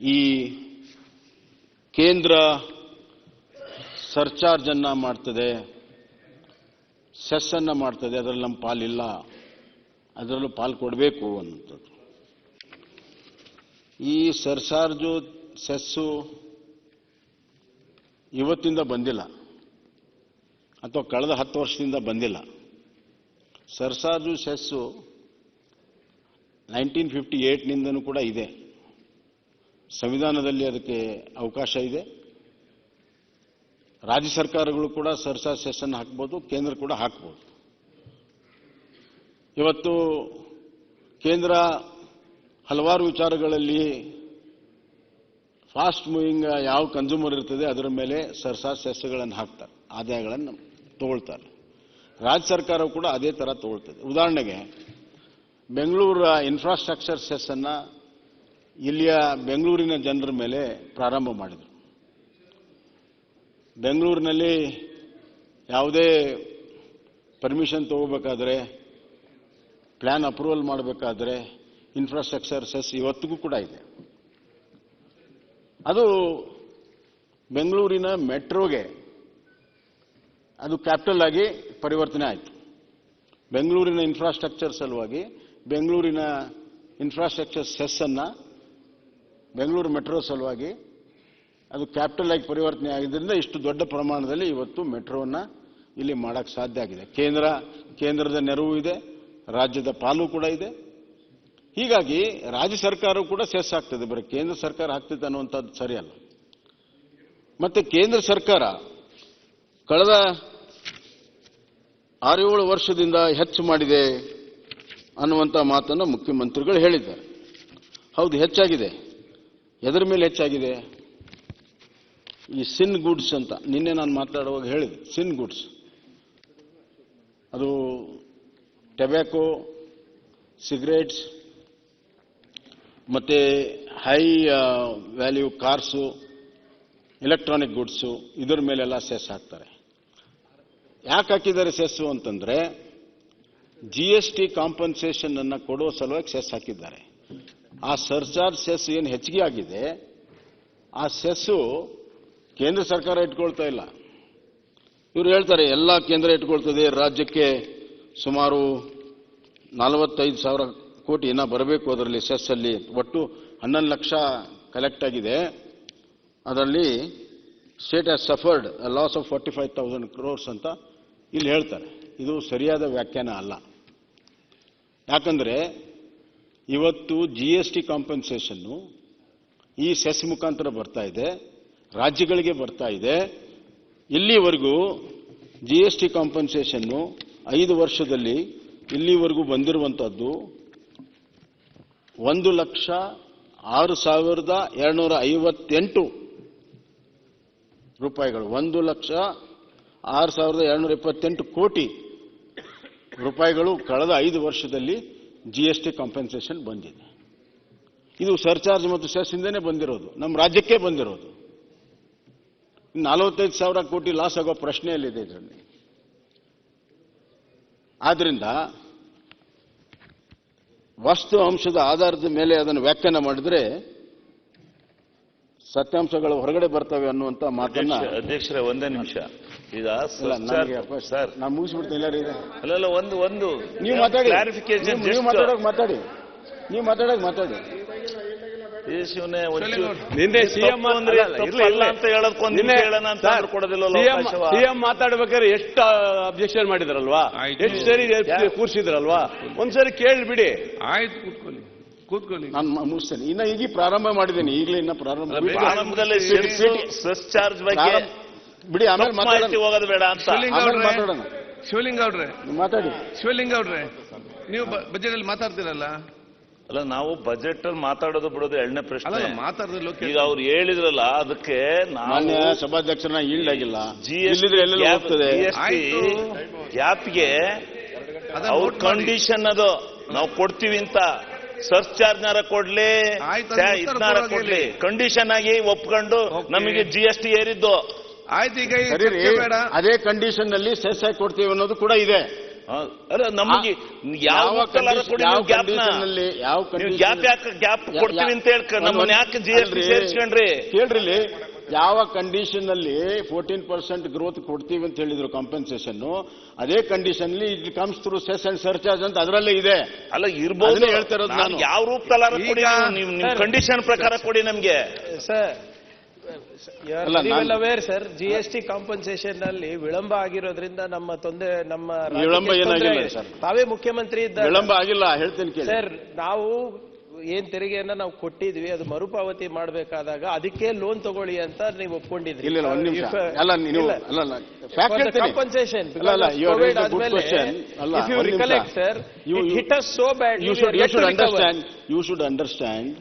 ಈ ಕೇಂದ್ರ ಸರ್ಚಾರ್ಜ್ ಅನ್ನ ಮಾಡ್ತದೆ, ಸೆಸ್ ಅನ್ನ ಮಾಡ್ತದೆ, ಅದರಲ್ಲಿ ನಮ್ಮ ಪಾಲಿಲ್ಲ, ಅದರಲ್ಲೂ ಪಾಲು ಕೊಡಬೇಕು ಅನ್ನುವಂಥದ್ದು. ಈ ಸರ್ಚಾರ್ಜು ಸೆಸ್ಸು ಇವತ್ತಿಂದ ಬಂದಿಲ್ಲ ಅಥವಾ ಕಳೆದ 10 ವರ್ಷದಿಂದ ಬಂದಿಲ್ಲ. ಸರ್ಚಾರ್ಜು ಸೆಸ್ಸು 1958ನಿಂದನೂ ಕೂಡ ಇದೆ. ಸಂವಿಧಾನದಲ್ಲಿ ಅದಕ್ಕೆ ಅವಕಾಶ ಇದೆ. ರಾಜ್ಯ ಸರ್ಕಾರಗಳು ಕೂಡ ಸರ್ಚಾರ್ಜ್ ಸೆಸ್ ಅನ್ನು ಹಾಕಬಹುದು, ಕೇಂದ್ರ ಕೂಡ ಹಾಕಬಹುದು. ಇವತ್ತು ಕೇಂದ್ರ ಹಲವಾರು ವಿಚಾರಗಳಲ್ಲಿ ಫಾಸ್ಟ್ ಮೂವಿಂಗ್ ಯಾವ ಕನ್ಸ್ಯೂಮರ್ ಇರ್ತದೆ ಅದರ ಮೇಲೆ ಸರ್ಚಾರ್ಜ್ ಸೆಸ್ಗಳನ್ನು ಹಾಕ್ತಾರೆ, ಆದಾಯಗಳನ್ನು ತಗೊಳ್ತಾರೆ. ರಾಜ್ಯ ಸರ್ಕಾರ ಕೂಡ ಅದೇ ಥರ ತಗೊಳ್ತದೆ. ಉದಾಹರಣೆಗೆ ಬೆಂಗಳೂರು ಇನ್ಫ್ರಾಸ್ಟ್ರಕ್ಚರ್ ಸೆಸ್ ಅನ್ನು ಇಲ್ಲಿಯ ಬೆಂಗಳೂರಿನ ಜನರ ಮೇಲೆ ಪ್ರಾರಂಭ ಮಾಡಿದರು. ಬೆಂಗಳೂರಿನಲ್ಲಿ ಯಾವುದೇ ಪರ್ಮಿಷನ್ ತಗೋಬೇಕಾದ್ರೆ, ಪ್ಲಾನ್ ಅಪ್ರೂವಲ್ ಮಾಡಬೇಕಾದ್ರೆ ಇನ್ಫ್ರಾಸ್ಟ್ರಕ್ಚರ್ ಸೆಸ್ ಇವತ್ತಿಗೂ ಕೂಡ ಇದೆ. ಅದು ಬೆಂಗಳೂರಿನ ಮೆಟ್ರೋಗೆ ಅದು ಕ್ಯಾಪಿಟಲ್ ಆಗಿ ಪರಿವರ್ತನೆ ಆಯಿತು. ಬೆಂಗಳೂರಿನ ಇನ್ಫ್ರಾಸ್ಟ್ರಕ್ಚರ್ ಸಲುವಾಗಿ ಬೆಂಗಳೂರಿನ ಇನ್ಫ್ರಾಸ್ಟ್ರಕ್ಚರ್ ಸೆಸ್ ಅನ್ನು ಬೆಂಗಳೂರು ಮೆಟ್ರೋ ಸಲುವಾಗಿ ಅದು ಕ್ಯಾಪಿಟಲ್ ಆಗಿ ಪರಿವರ್ತನೆ ಆಗಿದ್ದರಿಂದ ಇಷ್ಟು ದೊಡ್ಡ ಪ್ರಮಾಣದಲ್ಲಿ ಇವತ್ತು ಮೆಟ್ರೋವನ್ನು ಇಲ್ಲಿ ಮಾಡೋಕ್ಕೆ ಸಾಧ್ಯ ಆಗಿದೆ. ಕೇಂದ್ರದ ನೆರವು ಇದೆ, ರಾಜ್ಯದ ಪಾಲು ಕೂಡ ಇದೆ. ಹೀಗಾಗಿ ರಾಜ್ಯ ಸರ್ಕಾರವು ಕೂಡ ಸೆಸ್ ಆಗ್ತದೆ, ಬರೀ ಕೇಂದ್ರ ಸರ್ಕಾರ ಆಗ್ತದೆ ಅನ್ನುವಂಥದ್ದು ಸರಿಯಲ್ಲ. ಮತ್ತೆ ಕೇಂದ್ರ ಸರ್ಕಾರ ಕಳೆದ 6-7 ವರ್ಷದಿಂದ ಹೆಚ್ಚು ಮಾಡಿದೆ ಅನ್ನುವಂಥ ಮಾತನ್ನು ಮುಖ್ಯಮಂತ್ರಿಗಳು ಹೇಳಿದ್ದಾರೆ. ಹೌದು, ಹೆಚ್ಚಾಗಿದೆ. ಎದರ ಮೇಲೆ ಹೆಚ್ಚಾಗಿದೆ? ಈ ಸಿನ್ ಗುಡ್ಸ್ ಅಂತ ನಿನ್ನೆ ನಾನು ಮಾತಾಡುವಾಗ ಹೇಳಿದೆ. ಸಿನ್ ಗುಡ್ಸ್ ಅದು ಟೊಬ್ಯಾಕೋ, ಸಿಗರೇಟ್ಸ್, ಮತ್ತೆ ಹೈ ವ್ಯಾಲ್ಯೂ ಕಾರ್ಸು, ಎಲೆಕ್ಟ್ರಾನಿಕ್ ಗುಡ್ಸು, ಇದರ ಮೇಲೆಲ್ಲ ಸೆಸ್ ಹಾಕ್ತಾರೆ. ಯಾಕೆ ಹಾಕಿದ್ದಾರೆ ಸೆಸ್ಸು ಅಂತಂದ್ರೆ GST ಕಾಂಪನ್ಸೇಷನ್ ಅನ್ನು ಕೊಡುವ ಸಲುವಾಗಿ ಸೆಸ್ ಹಾಕಿದ್ದಾರೆ. ಆ ಸರ್ಚಾರ್ಜ್ ಸೆಸ್ ಏನು ಹೆಚ್ಚಿಗೆ ಆಗಿದೆ, ಆ ಸೆಸ್ಸು ಕೇಂದ್ರ ಸರ್ಕಾರ ಇಟ್ಕೊಳ್ತಾ ಇಲ್ಲ. ಇವರು ಹೇಳ್ತಾರೆ ಎಲ್ಲ ಕೇಂದ್ರ ಇಟ್ಕೊಳ್ತದೆ, ರಾಜ್ಯಕ್ಕೆ ಸುಮಾರು 45,000 ಕೋಟಿ ಏನೋ ಬರಬೇಕು ಅದರಲ್ಲಿ ಸೆಸ್ ಅಲ್ಲಿ. ಒಟ್ಟು 11 ಲಕ್ಷ ಕಲೆಕ್ಟ್ ಆಗಿದೆ. ಅದರಲ್ಲಿ state has suffered loss of 45,000 crores ಅಂತ ಇಲ್ಲಿ ಹೇಳ್ತಾರೆ. ಇದು ಸರಿಯಾದ ವ್ಯಾಖ್ಯಾನ ಅಲ್ಲ. ಯಾಕಂದ್ರೆ ಇವತ್ತು GST ಕಾಂಪನ್ಸೇಷನ್ನು ಈ ಸೆಸ್ ಮುಖಾಂತರ ಬರ್ತಾ ಇದೆ, ರಾಜ್ಯಗಳಿಗೆ ಬರ್ತಾ ಇದೆ. ಇಲ್ಲಿವರೆಗೂ GST ಕಾಂಪನ್ಸೇಷನ್ನು 5 ವರ್ಷದಲ್ಲಿ ಇಲ್ಲಿವರೆಗೂ ಬಂದಿರುವಂತಹದ್ದು 1,06,258 ರೂಪಾಯಿಗಳು. 1,06,228 ಕೋಟಿ ರೂಪಾಯಿಗಳು ಕಳೆದ 5 ವರ್ಷದಲ್ಲಿ GST ಕಾಂಪನ್ಸೇಷನ್ ಬಂದಿದೆ. ಇದು ಸರ್ಚಾರ್ಜ್ ಮತ್ತು ಸೆಸ್ ಇಂದನೇ ಬಂದಿರೋದು, ನಮ್ಮ ರಾಜ್ಯಕ್ಕೆ ಬಂದಿರೋದು. 45,000 ಕೋಟಿ ಲಾಸ್ ಆಗೋ ಪ್ರಶ್ನೆಯಲ್ಲಿದೆ ಇದರಲ್ಲಿ. ಆದ್ರಿಂದ ವಸ್ತು ಅಂಶದ ಆಧಾರದ ಮೇಲೆ ಅದನ್ನು ವ್ಯಾಖ್ಯಾನ ಮಾಡಿದ್ರೆ ಸತ್ಯಾಂಶಗಳು ಹೊರಗಡೆ ಬರ್ತವೆ ಅನ್ನುವಂತ ಮಾತನ್ನ. ಅಧ್ಯಕ್ಷರೇ, ಒಂದೇ ನಿಮಿಷ. ಈಗ ನಾನು ಮುಗಿಸ್ಬಿಡ್ತೀನಿ. ಅಲ್ಲ, ಒಂದು ನೀವು ಮಾತಾಡಿ, ಕ್ಲಾರಿಫಿಕೇಶನ್. ನೀವು ಮಾತಾಡೋಕೆ ಮಾತಾಡಿ. ನಿನ್ನೆ ಸಿಎಂ ಅಂತ ಹೇಳೋದಕ್ಕೊಂದು ಹೇಳೋಣ ಅಂತ ಕೊಡೋದಿಲ್ಲ. ಸಿಎಂ ಮಾತಾಡ್ಬೇಕಾದ್ರೆ ಎಷ್ಟು ಅಬ್ಜೆಕ್ಷನ್ ಮಾಡಿದ್ರಲ್ವಾ, ಎಷ್ಟು ಸರಿ ಕೂರ್ಸಿದ್ರಲ್ವಾ, ಒಂದ್ಸರಿ ಕೇಳ್ಬಿಡಿ. ಆಯ್ತು, ಕೂತ್ಕೊಳ್ಳಿ. ನಾನು ಮುಗಿಸ್ತೇನೆ. ಈಗ ಪ್ರಾರಂಭ ಮಾಡಿದ್ದೇನೆ, ಈಗಲೇ ಇನ್ನ ಪ್ರಾರಂಭದಲ್ಲಿ ಸರ್ಚಾರ್ಜ್ ಬಗ್ಗೆ ಬಿಡಿ, ಆಮೇಲೆ ಹೋಗೋದು ಬೇಡ ಅಂತ ಮಾತಾಡೋಣ. ಶಿವಲಿಂಗ ಅವ್ರೆ ಮಾತಾಡಿ. ಶಿವಲಿಂಗ ಅವ್ರೆ, ನೀವು ಬಜೆಟ್ ಅಲ್ಲಿ ಮಾತಾಡ್ತಿರಲ್ಲ. ಅಲ್ಲ, ನಾವು ಬಜೆಟ್ ಅಲ್ಲಿ ಮಾತಾಡೋದು ಬಿಡೋದು ಎರಡನೇ ಪ್ರಶ್ನೆ. ಮಾತಾಡೋದಿಲ್ಲ. ಈಗ ಅವ್ರು ಹೇಳಿದ್ರಲ್ಲ, ಅದಕ್ಕೆ ಮಾನ್ಯ ಸಭಾಧ್ಯಕ್ಷರನ್ನ ಈಲ್ಡ್ ಆಗಿಲ್ಲ. ಗ್ಯಾಪ್ಗೆ ಅವ್ರ ಕಂಡೀಷನ್ ಅದು ನಾವು ಕೊಡ್ತೀವಿ ಅಂತ. ಸರ್ಚಾರ್ಜ್ನಾರ ಕೊಡ್ಲಿ, ಇದನ್ನಾರ ಕೊಡ್ಲಿ, ಕಂಡೀಷನ್ ಆಗಿ ಒಪ್ಕೊಂಡು ನಮಗೆ GST ಏರಿದ್ದು. ಆಯ್ತು, ಈಗ ಅದೇ ಕಂಡೀಷನ್ ನಲ್ಲಿ ಸೆಸ್ ಆಗಿ ಕೊಡ್ತೀವಿ ಅನ್ನೋದು ಕೂಡ ಇದೆ. ಅಲ್ಲ ನಮಗೆ ಯಾವ ಗ್ಯಾಪ್ ಕೊಡ್ತೀವಿ ಅಂತ ಹೇಳ್ಕ ನಮ್ಮನ್ನ ಯಾಕೆ GST ಸೇರಿಸ್ಕೊಂಡ್ರಿ? ಕೇಳ್ರಿ, ಯಾವ ಕಂಡೀಷನ್ ಅಲ್ಲಿ 14% ಗ್ರೋತ್ ಕೊಡ್ತೀವಿ ಅಂತ ಹೇಳಿದ್ರು ಕಾಂಪೆನ್ಸೇಷನ್, ಅದೇ condition it comes through cess and surcharge ಅಂತ ಅದರಲ್ಲೇ ಇದೆ. ಅಲ್ಲ ಇರ್ಬೋದು, ಹೇಳ್ತಾ ಇರೋದು ನಾನು. ಯಾವ ರೂಪದಲ್ಲಾರ ಕೊಡಿ, ನಿಮ್ ಕಂಡೀಷನ್ ಪ್ರಕಾರ ಕೊಡಿ ನಮ್ಗೆ. ಸರ್ ಸರ್ GST ಕಾಂಪನ್ಸೇಷನ್ ನಲ್ಲಿ ವಿಳಂಬ ಆಗಿರೋದ್ರಿಂದ ನಮ್ಮ ತೊಂದರೆ, ನಮ್ಮ ವಿಳಂಬ ಏನಾಗಿಲ್ಲ ಸರ್, ತಾವೇ ಮುಖ್ಯಮಂತ್ರಿ ಇದ್ದ ವಿಳಂಬ ಆಗಿಲ್ಲ, ಹೇಳ್ತೇನೆ ಕೇಳಿ ಸರ್. ನಾವು ಏನ್ ತೆರಿಗೆಯನ್ನ ನಾವು ಕೊಟ್ಟಿದ್ವಿ, ಅದು ಮರುಪಾವತಿ ಮಾಡಬೇಕಾದಾಗ ಅದಕ್ಕೆ ಲೋನ್ ತಗೊಳ್ಳಿ ಅಂತ ನೀವು ಒಪ್ಕೊಂಡಿದ್ರಿ. ಇಲ್ಲ, ಒಂದ್ ನಿಮಿಷ. ಅಲ್ಲ ನೀವು compensation sir, hit us so bad. You should understand,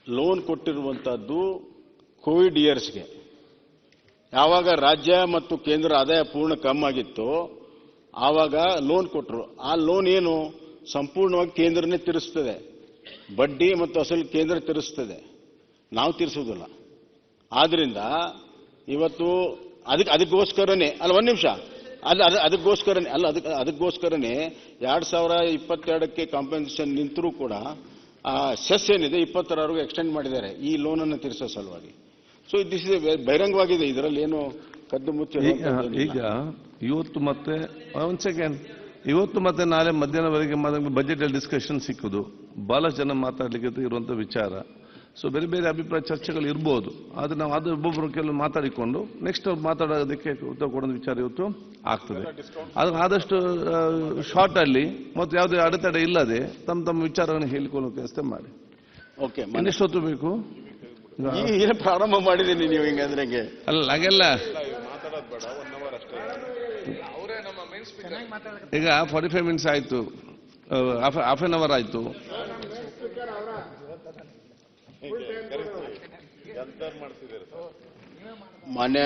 loan ಕೊಟ್ಟಿರುವಂತಹದ್ದು ಕೋವಿಡ್ ಇಯರ್ಸ್ಗೆ, ಯಾವಾಗ ರಾಜ್ಯ ಮತ್ತು ಕೇಂದ್ರ ಆದಾಯ ಪೂರ್ಣ ಕಮ್ಮಿ ಆಗಿತ್ತು ಆವಾಗ ಲೋನ್ ಕೊಟ್ಟರು. ಆ ಲೋನ್ ಏನು ಸಂಪೂರ್ಣವಾಗಿ ಕೇಂದ್ರನೇ ತೀರಿಸ್ತದೆ, ಬಡ್ಡಿ ಮತ್ತು ಅಸಲು ಕೇಂದ್ರ ತೀರಿಸ್ತದೆ, ನಾವು ತೀರಿಸೋದಿಲ್ಲ. ಆದ್ರಿಂದ ಇವತ್ತು ಅದಕ್ಕೋಸ್ಕರನೇ ಅಲ್ಲ, ಒಂದ್ ನಿಮಿಷ, ಅದಕ್ಕೋಸ್ಕರನೇ 2022ಕ್ಕೆ ಕಾಂಪೆನ್ಸೇಷನ್ ನಿಂತರೂ ಕೂಡ ಆ ಸೆಸ್ ಏನಿದೆ 2026ವರೆಗೂ ಎಕ್ಸ್ಟೆಂಡ್ ಮಾಡಿದ್ದಾರೆ ಈ ಲೋನ್ ಅನ್ನು ತೀರಿಸೋ ಸಲುವಾಗಿ. ಸೊ ದಿಸ್ ಇಸ್ ಬಹಿರಂಗವಾಗಿದೆ, ಇದರಲ್ಲಿ ಏನು ಕದ್ದು ಮುಚ್ಚಿ. ಈಗ ಇವತ್ತು ಮತ್ತೆ ಒಂದ್ ಸೆಕೆಂಡ್, ಇವತ್ತು ಮತ್ತೆ ನಾಳೆ ಮಧ್ಯಾಹ್ನವರೆಗೆ ಬಜೆಟ್ ಅಲ್ಲಿ ಡಿಸ್ಕಷನ್ ಸಿಕ್ಕುದು, ಬಹಳಷ್ಟು ಜನ ಮಾತಾಡ್ಲಿಕ್ಕೆ ಇರುವಂತ ವಿಚಾರ. ಸೊ ಬೇರೆ ಬೇರೆ ಅಭಿಪ್ರಾಯ ಚರ್ಚೆಗಳು ಇರ್ಬೋದು, ಆದ್ರೆ ನಾವು ಅದು ಒಬ್ಬೊಬ್ಬರು ಕೆಲವು ಮಾತಾಡಿಕೊಂಡು ನೆಕ್ಸ್ಟ್ ಅವ್ರು ಮಾತಾಡೋದಕ್ಕೆ ಉತ್ತರ ಕೊಡೋ ವಿಚಾರ ಇವತ್ತು ಆಗ್ತದೆ. ಅದು ಆದಷ್ಟು ಶಾರ್ಟ್ ಅಲ್ಲಿ ಮತ್ತು ಯಾವುದೇ ಅಡೆತಡೆ ಇಲ್ಲದೆ ತಮ್ಮ ವಿಚಾರವನ್ನು ಹೇಳಿಕೊಳ್ಳೋ ಕೆಲಸ ಮಾಡಿ. ಓಕೆ, ಇನ್ನೆಷ್ಟೊತ್ತು ಬೇಕು? ಏನು ಪ್ರಾರಂಭ ಮಾಡಿದ್ದೀನಿ ನೀವು ಹಿಂಗಂದ್ರೆ? ಅಲ್ಲ ಹಾಗೆಲ್ಲ ಈಗ 45 ಮಿನಿಟ್ಸ್ ಆಯ್ತು, ಹಾಫ್ ಆನ್ ಅವರ್ ಆಯ್ತು. ಮಾನ್ಯ